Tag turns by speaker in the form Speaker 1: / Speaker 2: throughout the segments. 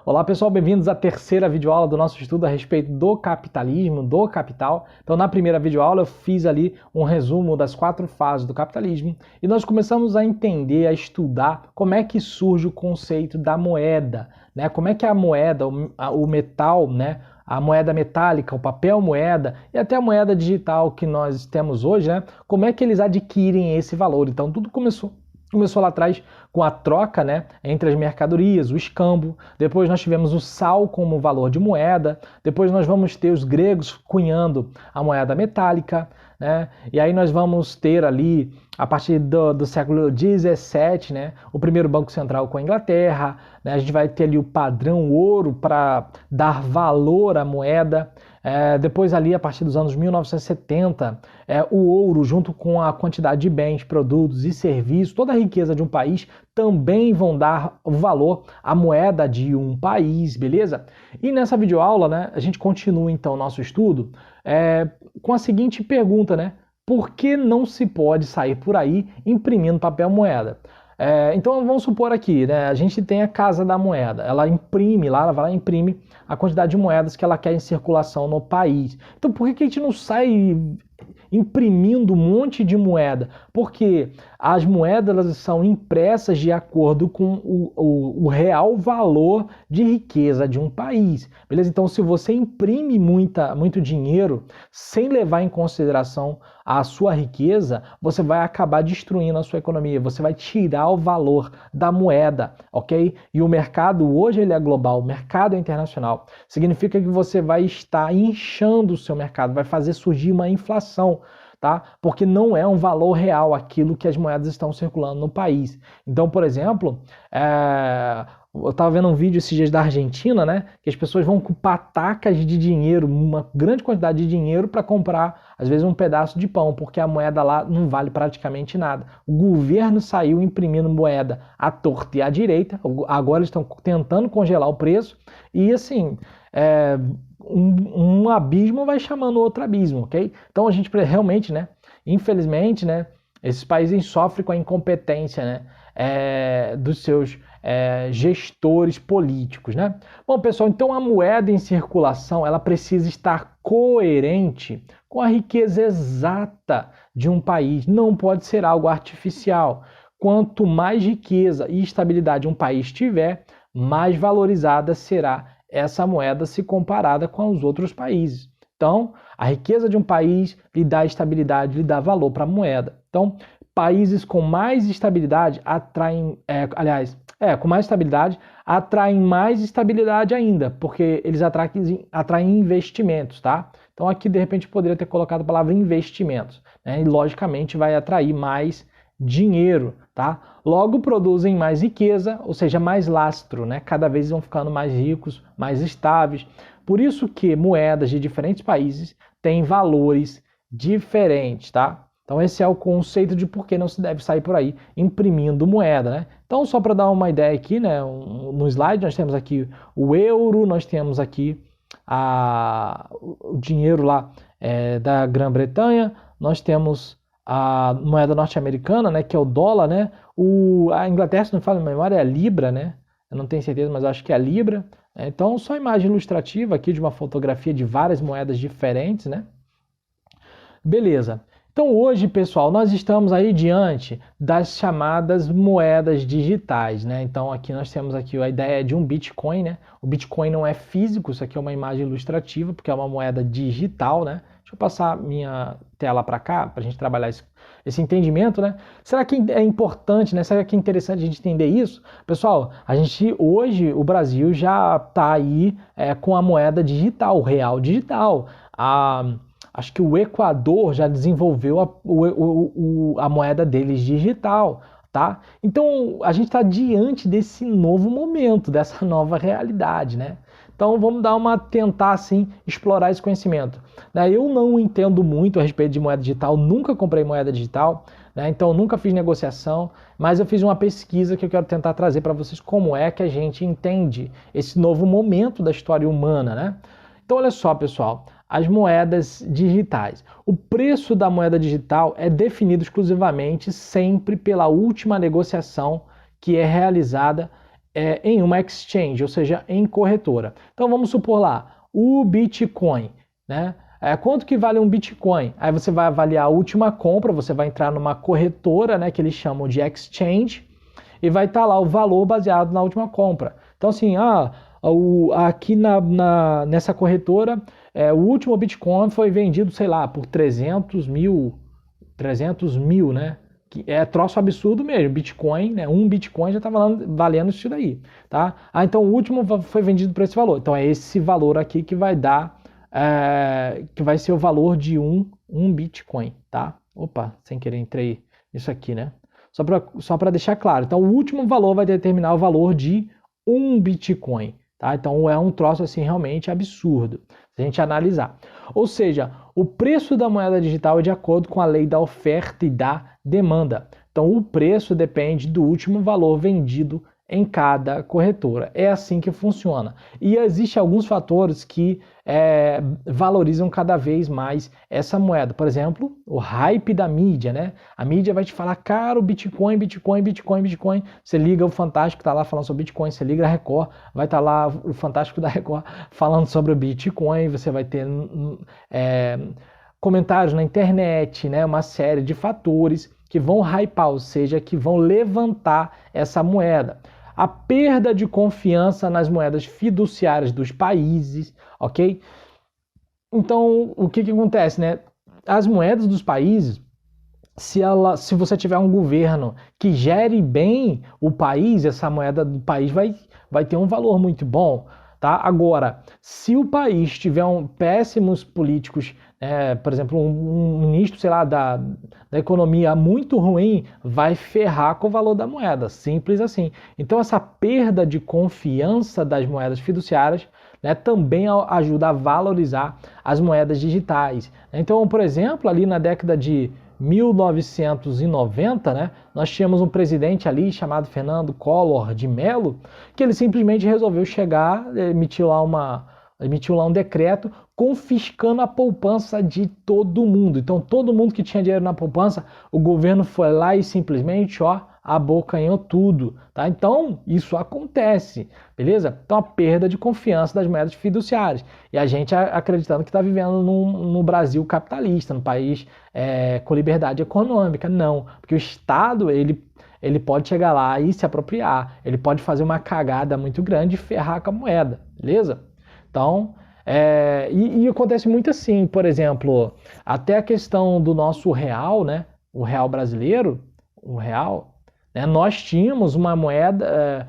Speaker 1: Olá pessoal, bem-vindos à terceira videoaula do nosso estudo a respeito do capitalismo, do capital. Então na primeira videoaula eu fiz ali um resumo das 4 fases do capitalismo e nós começamos a entender, a estudar como é que surge o conceito da moeda, né? Como é que a moeda, o metal, né? A moeda metálica, o papel moeda e até a moeda digital que nós temos hoje, né? Como é que eles adquirem esse valor? Então tudo começou lá atrás com a troca, né, entre as mercadorias, o escambo. Depois nós tivemos o sal como valor de moeda. Depois nós vamos ter os gregos cunhando a moeda metálica, né? E aí nós vamos ter ali, a partir do século XVII, né, o primeiro banco central com a Inglaterra, né? A gente vai ter ali o padrão ouro para dar valor à moeda. Depois ali, a partir dos anos 1970, o ouro, junto com a quantidade de bens, produtos e serviços, toda a riqueza de um país, também vão dar valor à moeda de um país, beleza? E nessa videoaula, né, a gente continua então o nosso estudo com a seguinte pergunta, né? Por que não se pode sair por aí imprimindo papel moeda? Então vamos supor aqui, né, a gente tem a Casa da Moeda, ela imprime lá, ela vai lá e imprime a quantidade de moedas que ela quer em circulação no país. Então por que a gente não sai imprimindo um monte de moeda? Porque as moedas elas são impressas de acordo com o real valor de riqueza de um país, beleza? Então se você imprime muito dinheiro sem levar em consideração a sua riqueza, você vai acabar destruindo a sua economia, você vai tirar o valor da moeda, ok? E o mercado hoje ele é global, o mercado é internacional. Significa que você vai estar inchando o seu mercado, vai fazer surgir uma inflação, tá? Porque não é um valor real aquilo que as moedas estão circulando no país. Então, por exemplo, eu estava vendo um vídeo esses dias da Argentina, né? Que as pessoas vão com patacas de dinheiro, uma grande quantidade de dinheiro para comprar, às vezes, um pedaço de pão, porque a moeda lá não vale praticamente nada. O governo saiu imprimindo moeda à torta e à direita, agora eles estão tentando congelar o preço, e assim, um abismo vai chamando outro abismo, ok? Então a gente realmente, né? Infelizmente, né? Esses países sofrem com a incompetência, né? Dos seus gestores políticos, né? Bom, pessoal, então a moeda em circulação ela precisa estar coerente com a riqueza exata de um país. Não pode ser algo artificial. Quanto mais riqueza e estabilidade um país tiver, mais valorizada será essa moeda se comparada com os outros países. Então, a riqueza de um país lhe dá estabilidade, lhe dá valor para a moeda. Então, países com mais estabilidade atraem, com mais estabilidade, atraem mais estabilidade ainda, porque eles atraem investimentos, tá? Então aqui de repente poderia ter colocado a palavra investimentos, né? E logicamente vai atrair mais dinheiro, tá? Logo produzem mais riqueza, ou seja, mais lastro, né? Cada vez vão ficando mais ricos, mais estáveis. Por isso que moedas de diferentes países têm valores diferentes, tá? Então esse é o conceito de por que não se deve sair por aí imprimindo moeda, né? Então só para dar uma ideia aqui, né, no slide nós temos aqui o euro, nós temos aqui o dinheiro lá da Grã-Bretanha, nós temos a moeda norte-americana, né, que é o dólar, né? A Inglaterra, se não me falha a memória, é a libra, né? Eu não tenho certeza, mas acho que é a libra. Então só imagem ilustrativa aqui de uma fotografia de várias moedas diferentes, né? Beleza. Então hoje, pessoal, nós estamos aí diante das chamadas moedas digitais, né? Então aqui nós temos aqui a ideia de um Bitcoin, né? O Bitcoin não é físico, isso aqui é uma imagem ilustrativa, porque é uma moeda digital, né? Deixa eu passar minha tela para cá, para a gente trabalhar esse entendimento, né? Será que é importante, né? Será que é interessante a gente entender isso? Pessoal, hoje, o Brasil já está aí com a moeda digital, o real digital. Acho que o Equador já desenvolveu a moeda deles digital, tá? Então, a gente está diante desse novo momento, dessa nova realidade, né? Então, vamos tentar, assim, explorar esse conhecimento. Eu não entendo muito a respeito de moeda digital, nunca comprei moeda digital, né? Então, nunca fiz negociação, mas eu fiz uma pesquisa que eu quero tentar trazer para vocês como é que a gente entende esse novo momento da história humana, né? Então, olha só, pessoal. As moedas digitais. O preço da moeda digital é definido exclusivamente sempre pela última negociação que é realizada em uma exchange, ou seja, em corretora. Então vamos supor lá, o Bitcoin, né? Quanto que vale um Bitcoin? Aí você vai avaliar a última compra, você vai entrar numa corretora, né, que eles chamam de exchange, e vai estar lá o valor baseado na última compra. Então assim, aqui nessa corretora, o último Bitcoin foi vendido, sei lá, por 300 mil, né? Que é troço absurdo mesmo, Bitcoin, né? Um Bitcoin já está valendo isso daí, tá? Então o último foi vendido por esse valor. Então é esse valor aqui que vai dar, que vai ser o valor de um Bitcoin, tá? Opa, sem querer entrei isso aqui, né? Só para deixar claro. Então o último valor vai determinar o valor de um Bitcoin, tá? Então é um troço assim realmente absurdo, se a gente analisar. Ou seja, o preço da moeda digital é de acordo com a lei da oferta e da demanda. Então o preço depende do último valor vendido em cada corretora. É assim que funciona. E existem alguns fatores que valorizam cada vez mais essa moeda. Por exemplo, o hype da mídia, né? A mídia vai te falar, cara, o Bitcoin, Bitcoin, Bitcoin, Bitcoin. Você liga o Fantástico, tá lá falando sobre Bitcoin. Você liga a Record, vai estar lá o Fantástico da Record falando sobre o Bitcoin. Você vai ter comentários na internet, né? Uma série de fatores que vão hypar, ou seja, que vão levantar essa moeda. A perda de confiança nas moedas fiduciárias dos países, ok? Então, o que acontece, né? As moedas dos países, se você tiver um governo que gere bem o país, essa moeda do país vai ter um valor muito bom, tá? Agora, se o país tiver péssimos políticos, por exemplo, um ministro, sei lá, da economia muito ruim, vai ferrar com o valor da moeda, simples assim. Então essa perda de confiança das moedas fiduciárias, né, também ajuda a valorizar as moedas digitais. Então, por exemplo, ali na década de 1990, né, nós tínhamos um presidente ali chamado Fernando Collor de Mello, que ele simplesmente resolveu chegar, emitiu lá um decreto confiscando a poupança de todo mundo. Então, todo mundo que tinha dinheiro na poupança, o governo foi lá e simplesmente, abocanhou tudo, tá? Então, isso acontece, beleza? Então, a perda de confiança das moedas fiduciárias. E a gente acreditando que está vivendo no Brasil capitalista, no país com liberdade econômica. Não, porque o Estado, ele pode chegar lá e se apropriar. Ele pode fazer uma cagada muito grande e ferrar com a moeda, beleza? Então, e acontece muito assim, por exemplo, até a questão do nosso real, né? O real brasileiro, o real, né? Nós tínhamos uma moeda,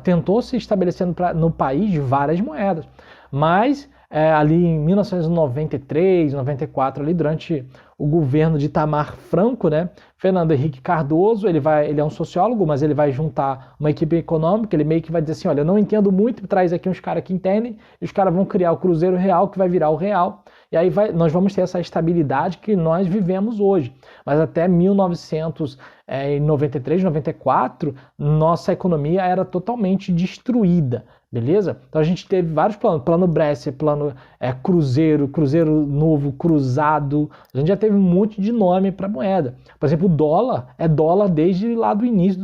Speaker 1: tentou se estabelecendo no país várias moedas, mas ali em 1993, 94, ali durante o governo de Itamar Franco, né? Fernando Henrique Cardoso, ele é um sociólogo, mas ele vai juntar uma equipe econômica, ele meio que vai dizer assim, olha, eu não entendo muito, traz aqui uns caras que entendem, e os caras vão criar o Cruzeiro Real, que vai virar o real, e aí nós vamos ter essa estabilidade que nós vivemos hoje. Mas até 1993, 94, nossa economia era totalmente destruída. Beleza? Então a gente teve vários planos, plano Bresser, plano Cruzeiro Novo, Cruzado, a gente já teve um monte de nome para moeda. Por exemplo, o dólar é dólar desde lá do início,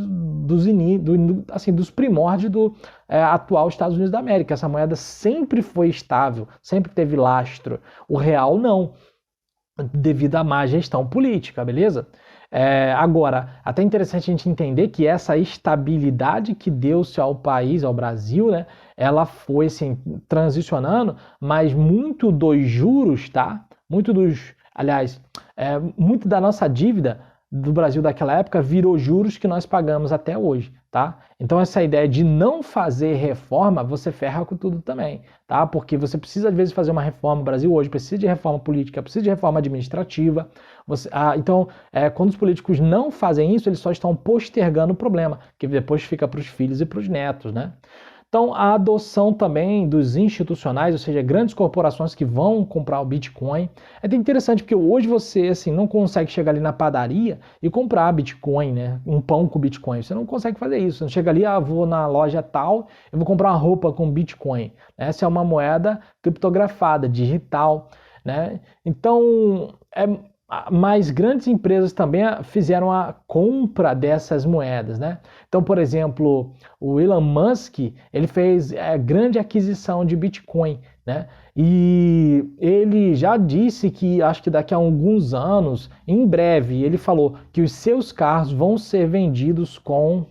Speaker 1: dos primórdios do atual Estados Unidos da América. Essa moeda sempre foi estável, sempre teve lastro. O real não, devido à má gestão política, beleza? Agora, até interessante a gente entender que essa estabilidade que deu-se ao país, ao Brasil, né, ela foi assim, transicionando, mas muito dos juros, tá? Muito da nossa dívida do Brasil daquela época virou juros que nós pagamos até hoje, tá? Então essa ideia de não fazer reforma, você ferra com tudo também, tá? Porque você precisa às vezes fazer uma reforma, o Brasil hoje precisa de reforma política, precisa de reforma administrativa. Então, quando os políticos não fazem isso, eles só estão postergando o problema, que depois fica para os filhos e para os netos, né? Então, a adoção também dos institucionais, ou seja, grandes corporações que vão comprar o Bitcoin. É interessante porque hoje você assim, não consegue chegar ali na padaria e comprar Bitcoin, né? Um pão com Bitcoin. Você não consegue fazer isso. Você não chega ali, vou na loja tal, eu vou comprar uma roupa com Bitcoin. Essa é uma moeda criptografada, digital, né? Então, Mas grandes empresas também fizeram a compra dessas moedas, né? Então, por exemplo, o Elon Musk, ele fez grande aquisição de Bitcoin, né? E ele já disse que, acho que daqui a alguns anos, em breve, ele falou que os seus carros vão ser vendidos com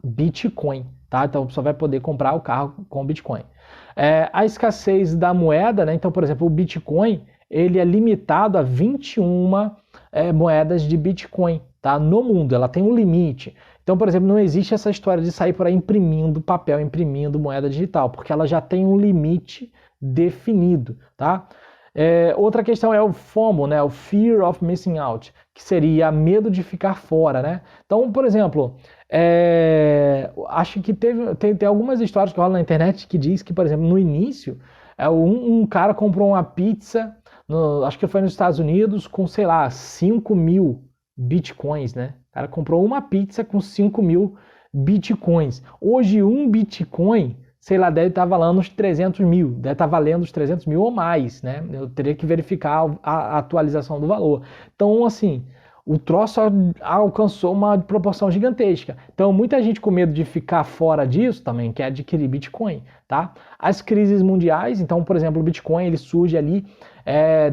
Speaker 1: Bitcoin, tá? Então, você vai poder comprar o carro com Bitcoin. A escassez da moeda, né? Então, por exemplo, o Bitcoin, ele é limitado a 21 moedas de Bitcoin, tá? No mundo, ela tem um limite. Então, por exemplo, não existe essa história de sair por aí imprimindo papel, imprimindo moeda digital, porque ela já tem um limite definido, tá? Outra questão é o FOMO, né? O Fear of Missing Out, que seria medo de ficar fora, né? Então, por exemplo, acho que tem algumas histórias que rolam na internet que diz que, por exemplo, no início, um cara comprou uma pizza, acho que foi nos Estados Unidos, com, sei lá, 5.000 bitcoins, né? O cara comprou uma pizza com 5.000 bitcoins. Hoje, um bitcoin, sei lá, deve estar valendo uns 300 mil, deve estar valendo uns 300 mil ou mais, né? Eu teria que verificar a atualização do valor. Então, assim, o troço alcançou uma proporção gigantesca. Então, muita gente com medo de ficar fora disso também quer adquirir Bitcoin, tá? As crises mundiais, então, por exemplo, o Bitcoin ele surge ali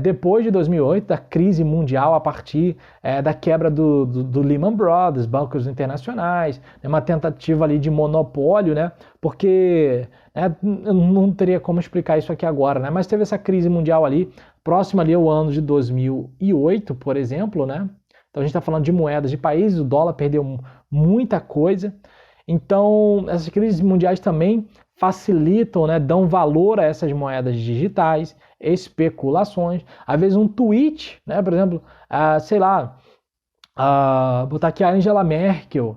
Speaker 1: depois de 2008, da crise mundial, a partir da quebra do Lehman Brothers, bancos internacionais, uma tentativa ali de monopólio, né? Porque eu não teria como explicar isso aqui agora, né? Mas teve essa crise mundial ali, próxima ali ao ano de 2008, por exemplo, né? Então a gente está falando de moedas de países, o dólar perdeu muita coisa. Então essas crises mundiais também facilitam, né, dão valor a essas moedas digitais, especulações. Às vezes um tweet, né, por exemplo, sei lá, botar aqui a Angela Merkel,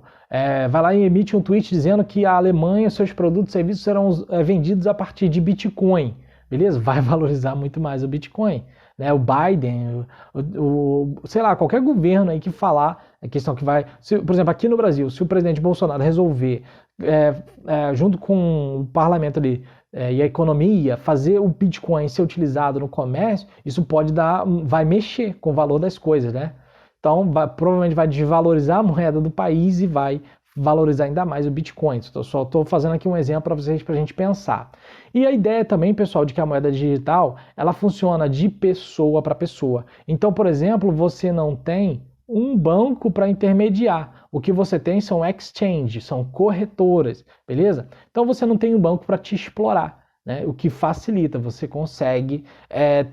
Speaker 1: vai lá e emite um tweet dizendo que a Alemanha, seus produtos e serviços serão vendidos a partir de Bitcoin. Beleza? Vai valorizar muito mais o Bitcoin. Né? O Biden, sei lá, qualquer governo aí que falar, a questão que vai... por exemplo, aqui no Brasil, se o presidente Bolsonaro resolver, junto com o parlamento ali, e a economia, fazer o Bitcoin ser utilizado no comércio, isso vai mexer com o valor das coisas, né? Então, provavelmente vai desvalorizar a moeda do país e vai valorizar ainda mais o Bitcoin. Só estou fazendo aqui um exemplo para vocês, para a gente pensar. E a ideia também, pessoal, de que a moeda digital, ela funciona de pessoa para pessoa. Então, por exemplo, você não tem um banco para intermediar. O que você tem são exchanges, são corretoras, beleza? Então, você não tem um banco para te explorar. Né, o que facilita, você consegue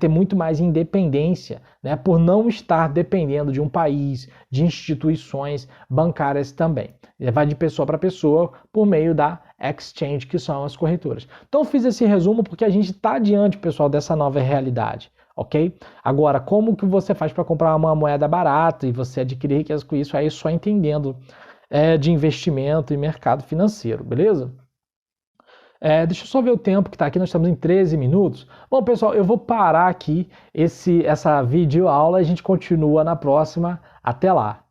Speaker 1: ter muito mais independência, né, por não estar dependendo de um país, de instituições bancárias também. Vai de pessoa para pessoa por meio da exchange, que são as corretoras. Então eu fiz esse resumo porque a gente está diante, pessoal, dessa nova realidade. Ok? Agora, como que você faz para comprar uma moeda barata e você adquirir riqueza com isso? Aí só entendendo de investimento e mercado financeiro, beleza? Deixa eu só ver o tempo que está aqui, nós estamos em 13 minutos. Bom, pessoal, eu vou parar aqui essa videoaula e a gente continua na próxima. Até lá!